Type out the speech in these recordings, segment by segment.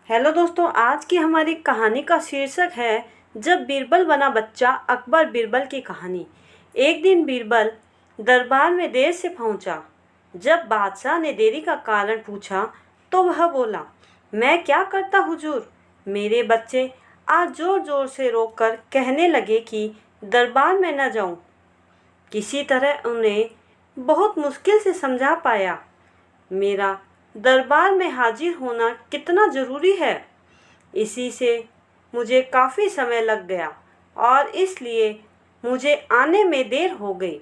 Hello दोस्तों, आज की हमारी कहानी का शीर्षक है जब बीरबल बना बच्चा, अकबर बीरबल की कहानी। एक दिन बीरबल दरबार में देर से पहुंचा। जब बादशाह ने देरी का कारण पूछा तो वह बोला, मैं क्या करता हुजूर। मेरे बच्चे आज जोर जोर से रोककर कहने लगे कि दरबार में न जाऊं। किसी तरह उन्हें बहुत मुश्किल से समझा पाया मेरा दरबार में हाजिर होना कितना ज़रूरी है। इसी से मुझे काफ़ी समय लग गया और इसलिए मुझे आने में देर हो गई।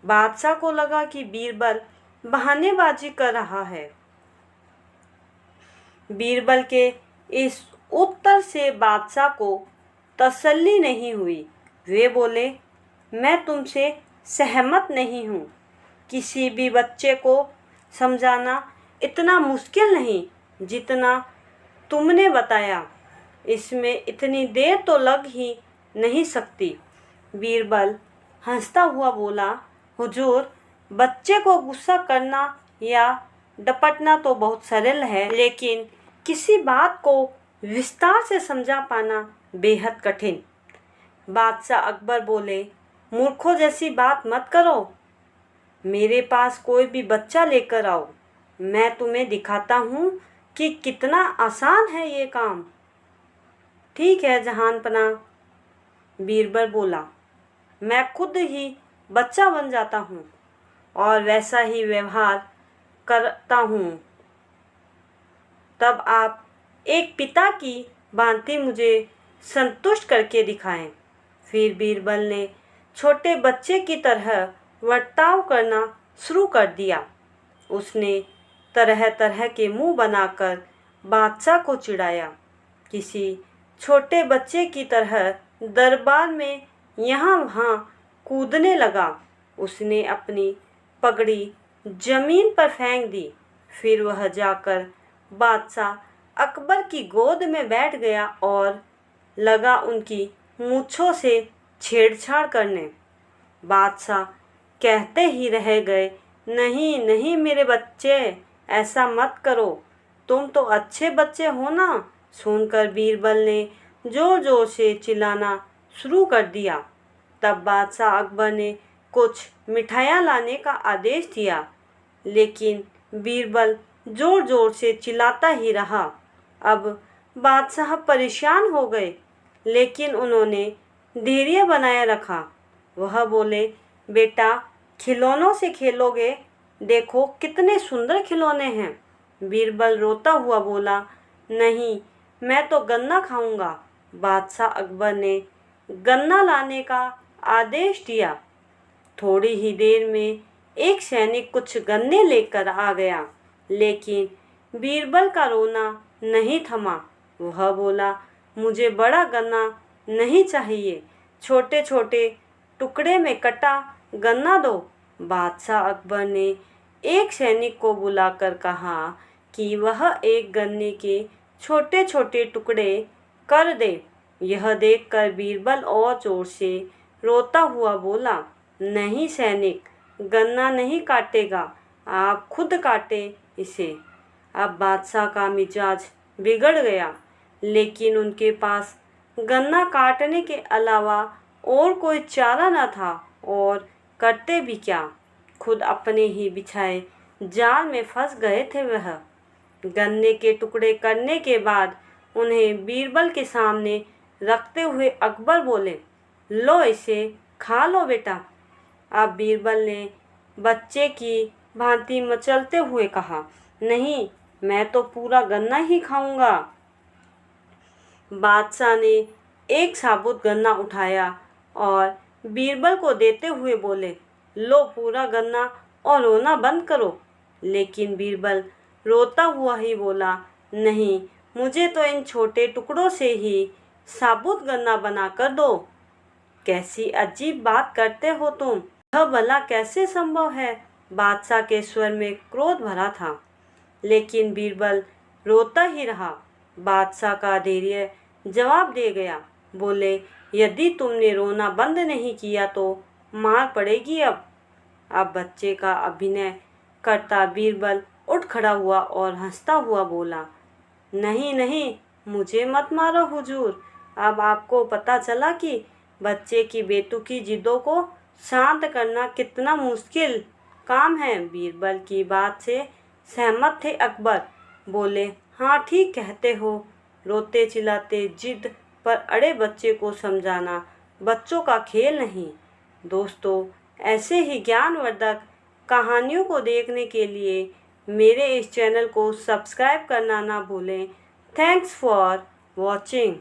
बादशाह को लगा कि बीरबल बहानेबाजी कर रहा है। बीरबल के इस उत्तर से बादशाह को तसल्ली नहीं हुई। वे बोले, मैं तुमसे सहमत नहीं हूँ। किसी भी बच्चे को समझाना इतना मुश्किल नहीं जितना तुमने बताया। इसमें इतनी देर तो लग ही नहीं सकती। बीरबल हंसता हुआ बोला, हुजूर, बच्चे को गुस्सा करना या डपटना तो बहुत सरल है, लेकिन किसी बात को विस्तार से समझा पाना बेहद कठिन। बादशाह अकबर बोले, मूर्खों जैसी बात मत करो। मेरे पास कोई भी बच्चा लेकर आओ, मैं तुम्हें दिखाता हूँ कि कितना आसान है ये काम। ठीक है जहांपना, बीरबल बोला, मैं खुद ही बच्चा बन जाता हूँ और वैसा ही व्यवहार करता हूँ। तब आप एक पिता की भांति मुझे संतुष्ट करके दिखाएं। फिर बीरबल ने छोटे बच्चे की तरह बर्ताव करना शुरू कर दिया। उसने तरह तरह के मुंह बनाकर बादशाह को चिढ़ाया। किसी छोटे बच्चे की तरह दरबार में यहाँ वहाँ कूदने लगा। उसने अपनी पगड़ी जमीन पर फेंक दी। फिर वह जाकर बादशाह अकबर की गोद में बैठ गया और लगा उनकी मूंछों से छेड़छाड़ करने। बादशाह कहते ही रह गए, नहीं नहीं मेरे बच्चे, ऐसा मत करो, तुम तो अच्छे बच्चे हो ना। सुनकर बीरबल ने जोर जोर से चिल्लाना शुरू कर दिया। तब बादशाह अकबर ने कुछ मिठाइयाँ लाने का आदेश दिया, लेकिन बीरबल जोर जोर से चिल्लाता ही रहा। अब बादशाह परेशान हो गए, लेकिन उन्होंने धैर्य बनाए रखा। वह बोले, बेटा, खिलौनों से खेलोगे? देखो कितने सुंदर खिलौने हैं। बीरबल रोता हुआ बोला, नहीं, मैं तो गन्ना खाऊंगा। बादशाह अकबर ने गन्ना लाने का आदेश दिया। थोड़ी ही देर में एक सैनिक कुछ गन्ने लेकर आ गया, लेकिन बीरबल का रोना नहीं थमा। वह बोला, मुझे बड़ा गन्ना नहीं चाहिए, छोटे छोटे टुकड़े में कटा गन्ना दो। बादशाह अकबर ने एक सैनिक को बुलाकर कहा कि वह एक गन्ने के छोटे छोटे टुकड़े कर दे। यह देखकर बीरबल और जोर से रोता हुआ बोला, नहीं सैनिक, गन्ना नहीं काटेगा, आप खुद काटे इसे। अब बादशाह का मिजाज बिगड़ गया, लेकिन उनके पास गन्ना काटने के अलावा और कोई चारा न था और करते भी क्या। खुद अपने ही बिछाए जाल में फंस गए थे। वह गन्ने के टुकड़े करने के बाद उन्हें बीरबल के सामने रखते हुए अकबर बोले, लो इसे खा लो बेटा। अब बीरबल ने बच्चे की भांति मचलते हुए कहा, नहीं, मैं तो पूरा गन्ना ही खाऊंगा। बादशाह ने एक साबुत गन्ना उठाया और बीरबल को देते हुए बोले, लो पूरा गन्ना और रोना बंद करो। लेकिन बीरबल रोता हुआ ही बोला, नहीं, मुझे तो इन छोटे टुकड़ों से ही साबुत गन्ना बना कर दो। कैसी अजीब बात करते हो तुम, यह भला कैसे संभव है। बादशाह के स्वर में क्रोध भरा था, लेकिन बीरबल रोता ही रहा। बादशाह का धैर्य जवाब दे गया, बोले, यदि तुमने रोना बंद नहीं किया तो मार पड़ेगी। अब बच्चे का अभिनय करता बीरबल उठ खड़ा हुआ और हंसता हुआ बोला, नहीं नहीं, मुझे मत मारो हुजूर। अब आपको पता चला कि बच्चे की बेतुकी जिद्दों को शांत करना कितना मुश्किल काम है। बीरबल की बात से सहमत थे अकबर। बोले, हाँ ठीक कहते हो। रोते चिल्लाते जिद पर अड़े बच्चे को समझाना बच्चों का खेल नहीं। दोस्तों, ऐसे ही ज्ञानवर्धक कहानियों को देखने के लिए मेरे इस चैनल को सब्सक्राइब करना ना भूलें। Thanks for watching.